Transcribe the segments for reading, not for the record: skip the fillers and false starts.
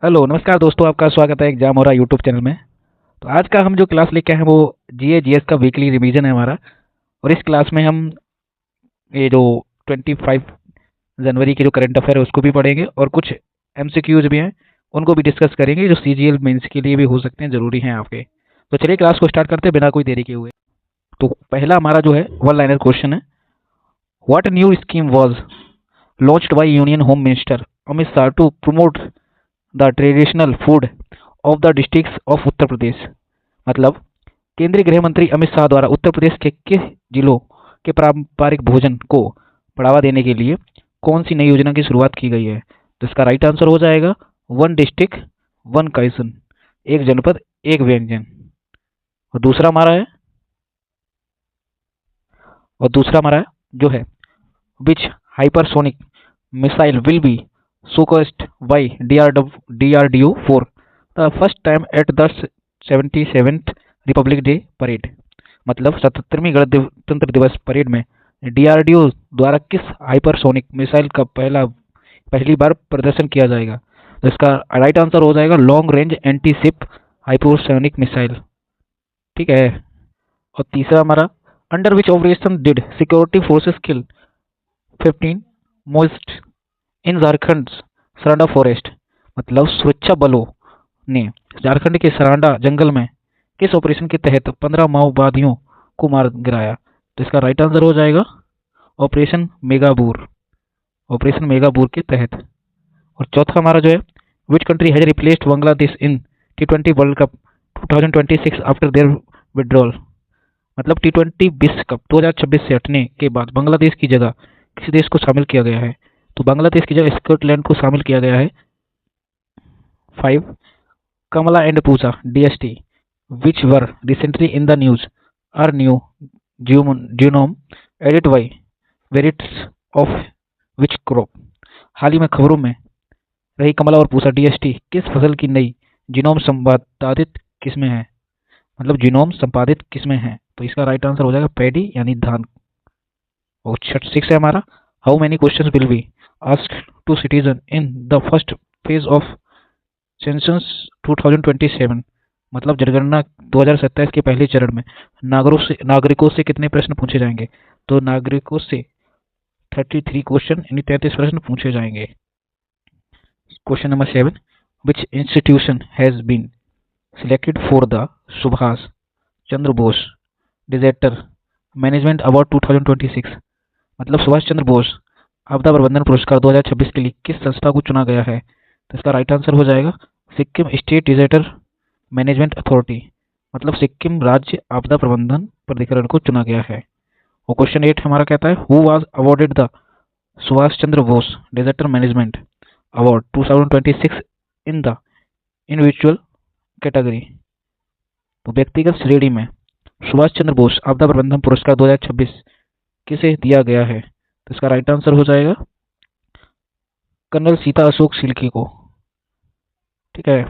Hello नमस्कार दोस्तों, आपका स्वागत है एग्जाम हो रहा यूट्यूब चैनल में। तो आज का हम जो क्लास लेके आए हैं वो जीएस का वीकली रिवीजन है हमारा। और इस क्लास में हम ये जो 25 जनवरी के जो करंट अफेयर है उसको भी पढ़ेंगे और कुछ एमसीक्यूज भी हैं उनको भी डिस्कस करेंगे जो सीजीएल मेंस के लिए भी हो सकते हैं, ज़रूरी हैं आपके। तो चलिए क्लास को स्टार्ट करते हैं बिना कोई देरी के हुए। तो पहला हमारा जो है वन लाइनर क्वेश्चन है, what new scheme was launched by union home minister Amit Shah to promote the traditional food of the districts of Uttar Pradesh. मतलब केंद्रीय गृह मंत्री अमित शाह द्वारा उत्तर प्रदेश के किस जिलों के पारंपरिक भोजन को बढ़ावा देने के लिए कौन सी नई योजना की शुरुआत की गई है। तो इसका राइट आंसर हो जाएगा वन डिस्ट्रिक्ट वन क्वेश्चन, एक जनपद एक व्यंजन। और दूसरा हमारा जो है which hypersonic missile will be showcased by DRDO for the first time at the 77th Republic day parade. मतलब 77वीं गणतंत्र दिवस परेड में डीआरडीओ द्वारा किस हाइपरसोनिक मिसाइल का पहली बार प्रदर्शन किया जाएगा। तो इसका राइट आंसर हो जाएगा long range anti ship hypersonic missile. ठीक है। और तीसरा हमारा under which operation did security forces kill 15 most in Jharkhand Saranda forest. मतलब सुरक्षा बलों ने झारखंड के सरांडा जंगल में किस ऑपरेशन के तहत 15 माओवादियों को मार गिराया। तो इसका राइट आंसर हो जाएगा ऑपरेशन मेगाबूर के तहत। और चौथा हमारा जो है which country has replaced Bangladesh in T20 world cup 2026 after their withdrawal. मतलब T20 विश्व कप 2026 से हटने के बाद बांग्लादेश की जगह किस देश को शामिल किया गया है। तो बांग्लादेश की जगह स्कॉटलैंड को शामिल किया गया है। 5 Kamala and Pooja DST which were recently in the news are new genome edit by variants of which crop। हाल ही में खबरों में रही कमला और पूसा DST किस फसल की नई जीनोम संपादित किस्में हैं। मतलब जीनोम संपादित किस्में हैं। तो इसका राइट आंसर हो जाएगा पैडी यानी धान। और 6 है हमारा how many questions will be asked to citizen in the first phase of census 2027। मतलब जनगणना 2027 के पहले चरण में नागरिकों से कितने प्रश्न पूछे जाएंगे। तो नागरिकों से 33 क्वेश्चन यानी 33 प्रश्न पूछे जाएंगे। Question number 7 which institution has been selected for the Subhash Chandra Bose disaster management award 2026। मतलब सुभाष चंद्र बोस आपदा प्रबंधन पुरस्कार 2026 के लिए किस संस्था को चुना गया है। तो इसका राइट आंसर हो जाएगा Sikkim state disaster management authority. मतलब सिक्किम राज्य आपदा प्रबंधन प्राधिकरण को चुना गया है। और क्वेश्चन 8 हमारा कहता है who was awarded the Subhash Chandra Bose disaster management award 2026 in the individual category. तो व्यक्तिगत श्रेणी में सुभाष चंद्र बोस आपदा प्रबंधन पुरस्कार 2026 किसे दिया गया है। तो इसका राइट आंसर हो जाएगा कर्नल सीता अशोक सिल्की को। ठीक है,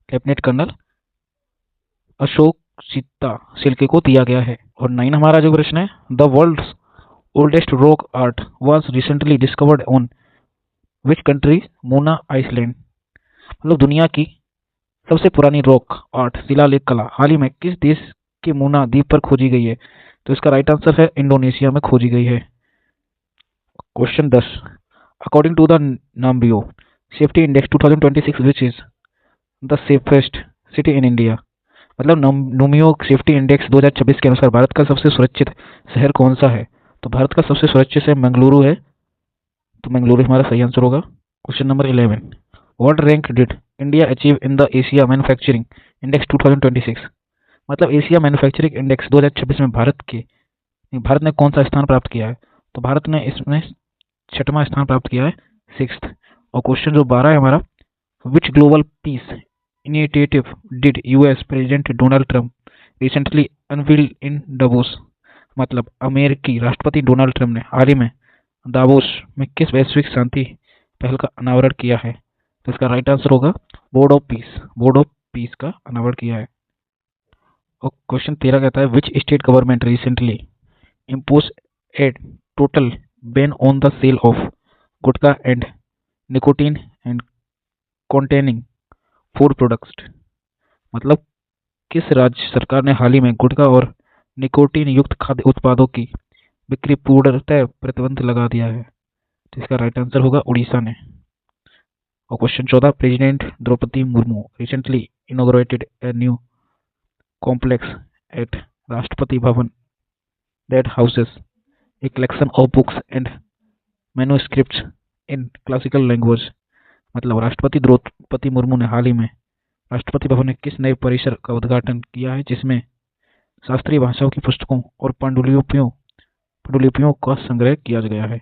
कैबिनेट कर्नल अशोक सीता सिल्की को दिया गया है। और 9 हमारा जो प्रश्न है the world's oldest rock art was recently discovered on which country Muna island. मतलब दुनिया की सबसे पुरानी रॉक आर्ट शिलालेख कला हाल ही में किस देश के मूना द्वीप पर खोजी गई है। तो इसका राइट आंसर है इंडोनेशिया में खोजी गई है। Question 10 according to the Numbeo safety index 2026 which is the safest city in India. मतलब नोमियो सेफ्टी इंडेक्स 2026 के अनुसार भारत का सबसे सुरक्षित शहर कौन सा है। तो भारत का सबसे सुरक्षित शहर मंगलुरु है। तो मंगलुरु हमारा सही आंसर होगा। Question number 11 what rank did India achieve in the Asia manufacturing index 2026। मतलब एशिया मैन्युफैक्चरिंग इंडेक्स 2026 में भारत ने कौन सा स्थान प्राप्त किया है। तो भारत ने इसमें 6वां स्थान प्राप्त किया है, 6th। और क्वेश्चन जो 12 है हमारा which global peace initiative did US president Donald Trump recently unveiled in Davos. मतलब अमेरिकी राष्ट्रपति डोनाल्ड ट्रंप ने हाल ही में दावोस में किस वैश्विक शांति पहल का अनावरण किया है। तो इसका राइट आंसर होगा बोर्ड ऑफ पीस का अनावरण किया है। और क्वेश्चन 13 कहता है which state government recently impose a total ban on the sale of gutkha and nicotine and containing food products, मतलब किस राज्य सरकार ने हाल ही में गुटखा और निकोटीन युक्त खाद्य उत्पादों की बिक्री पूर्णतः प्रतिबंध लगा दिया है? तो इसका राइट आंसर होगा उड़ीसा ने। और question 14, president Droupadi Murmu recently inaugurated a new complex at Rashtrapati Bhavan that houses a collection of books and manuscripts in classical language। मतलब राष्ट्रपति द्रौपदी मुर्मू ने हाल ही में राष्ट्रपति भवन में किस नए परिसर का उद्घाटन किया है जिसमें शास्त्रीय भाषाओं की पुस्तकों और पांडुलिपियों का संग्रह किया गया है?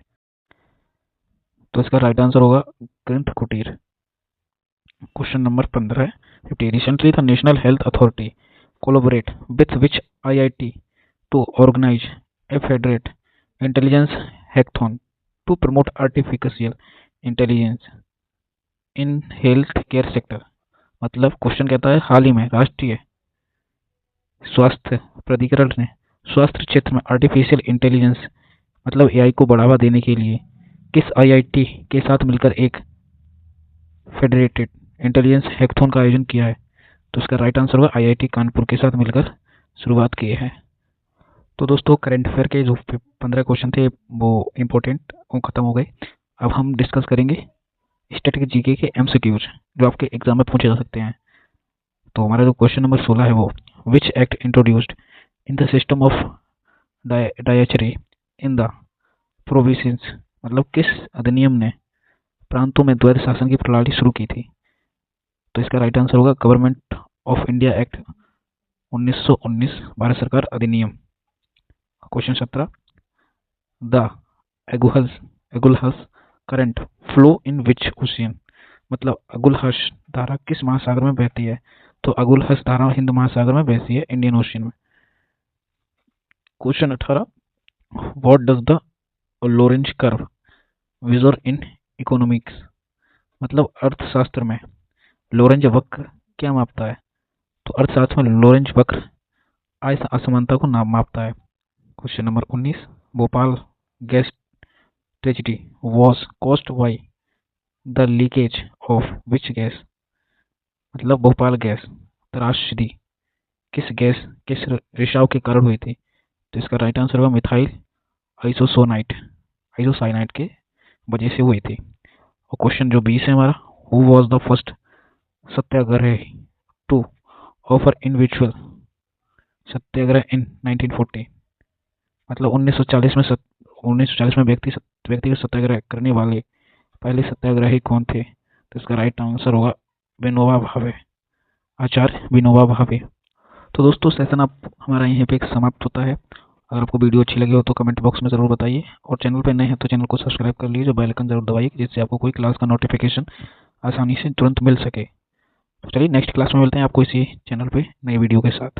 तो इसका राइट आंसर होगा ग्रंथ कुटीर। Question number 15 50, recently the national health authority collaborate with which IIT to organize a federate intelligence hackathon to promote artificial intelligence in health care sector। मतलब क्वेश्चन कहता है हाल ही में राष्ट्रीय स्वास्थ्य प्राधिकरण ने स्वास्थ्य क्षेत्र में आर्टिफिशियल इंटेलिजेंस मतलब AI को बढ़ावा देने के लिए किस IIT के साथ मिलकर एक फेडरेटेड इंटेलिजेंस हैकाथॉन का आयोजन किया है? तो इसका राइट आंसर होगा IIT कानपुर के साथ मिलकर शुरुआत किए हैं। तो दोस्तों करंट अफेयर के जो 15 क्वेश्चन थे वो इम्पोर्टेंट वो खत्म हो गए। अब हम डिस्कस करेंगे स्टैटिक जीके के MCQs जो आपके एग्जाम में पूछे जा सकते हैं। तो हमारा जो क्वेश्चन नंबर 16 है वो which act introduced in the system of डायचरी इन द प्रोविंसेस, मतलब किस अधिनियम ने प्रांतों में द्वैध शासन की प्रणाली शुरू की थी? तो इसका राइट आंसर होगा government of India act 1919 Bharat सरकार अधिनियम। Question 17, the Agulhas current flow in which ocean, मतलब अगुलहस धारा किस महासागर में बहती है? तो अगुलहस धारा हिंद महासागर में बहती है, इंडियन ओशियन में। Question 18, what does the Lorenz curve measure in economics, मतलब अर्थशास्त्र में लोरेंज वक्र क्या मापता है? तो अर्थशास्त्र में लोरेंज वक्र आय असमानता को मापता है। Question number 19, Bhopal gas tragedy was caused by the leakage of which gas, मतलब भोपाल गैस त्रासदी किस रिसाव के कारण हुई थी? तो इसका राइट आंसर होगा मिथाइल आइसोसाइनाइड के वजह से हुई थी। और क्वेश्चन जो 20 है हमारा, who was the first satyagrahi to offer individual satyagraha in 1940, मतलब 1940 में व्यक्तिगत सत्याग्रह करने वाले पहले सत्याग्रही कौन थे? तो इसका राइट आंसर होगा विनोबा भावे, आचार्य विनोबा भावे। तो दोस्तों सेशन आप हमारा यहीं पे समाप्त होता है। अगर आपको वीडियो अच्छी लगी हो तो कमेंट बॉक्स में ज़रूर बताइए, और चैनल पे नए हैं तो चैनल को सब्सक्राइब कर लीजिए, बेल आइकन जरूर दबाइए जिससे आपको कोई क्लास का नोटिफिकेशन आसानी से तुरंत मिल सके। तो चलिए नेक्स्ट क्लास में मिलते हैं आपको इसी चैनल पे नई वीडियो के साथ।